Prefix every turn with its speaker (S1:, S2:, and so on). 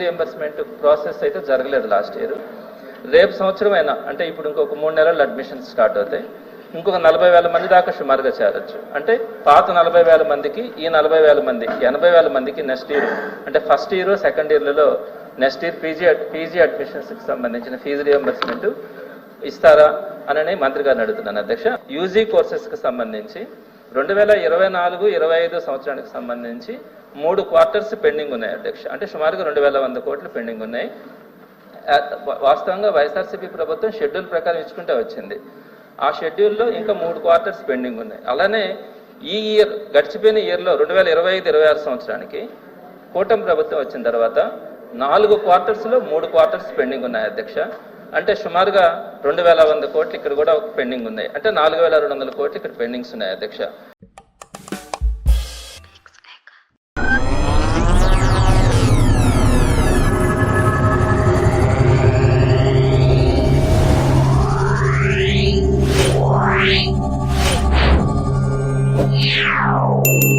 S1: Reimbursement process అయితే జరగలేదు last year. రేపు సంవత్సరం అయినా అంటే ఇప్పుడు ఇంకొక 3 నెలల్లో అడ్మిషన్స్ స్టార్ట్ అవుతాయి. ఇంకొక 40,000 మంది దాకా సుమారుగా చేరొచ్చు. అంటే పాత 40,000 మందికి ఈ 40,000 మంది 80,000 మందికి నెక్స్ట్ ఇయర్ అంటే ఫస్ట్ ఇయర్ సెకండ్ ఇయర్లలో నెక్స్ట్ ఇయర్ పీజీ అడ్మిషన్స్కి సంబంధించిన ఫీజు రియంబర్స్మెంట్ ఇస్తారా అని మంత్రి గారిని అడుగుతున్నాను అధ్యక్ష. యూజీ కోర్సెస్కి సంబంధించి 2024-25 సంవత్సరానికి సంబంధించి 3 క్వార్టర్స్ పెండింగ్ ఉన్నాయి అధ్యక్ష. అంటే సుమారుగా 2,100 కోట్లు పెండింగ్ ఉన్నాయి. వాస్తవంగా వైఎస్ఆర్సీపీ ప్రభుత్వం షెడ్యూల్ ప్రకారం ఇచ్చుకుంటే వచ్చింది. ఆ షెడ్యూల్లో ఇంకా 3 క్వార్టర్స్ పెండింగ్ ఉన్నాయి. అలానే ఈ ఇయర్ గడిచిపోయిన ఇయర్లో 2025-26 సంవత్సరానికి కూటమి ప్రభుత్వం వచ్చిన తర్వాత 4 క్వార్టర్స్లో 3 క్వార్టర్స్ పెండింగ్ ఉన్నాయి అధ్యక్ష. అంటే సుమారుగా 2,100 కోట్లు ఇక్కడ కూడా పెండింగ్ ఉన్నాయి. అంటే 4,200 కోట్లు ఇక్కడ పెండింగ్స్ ఉన్నాయి అధ్యక్ష.
S2: Wow.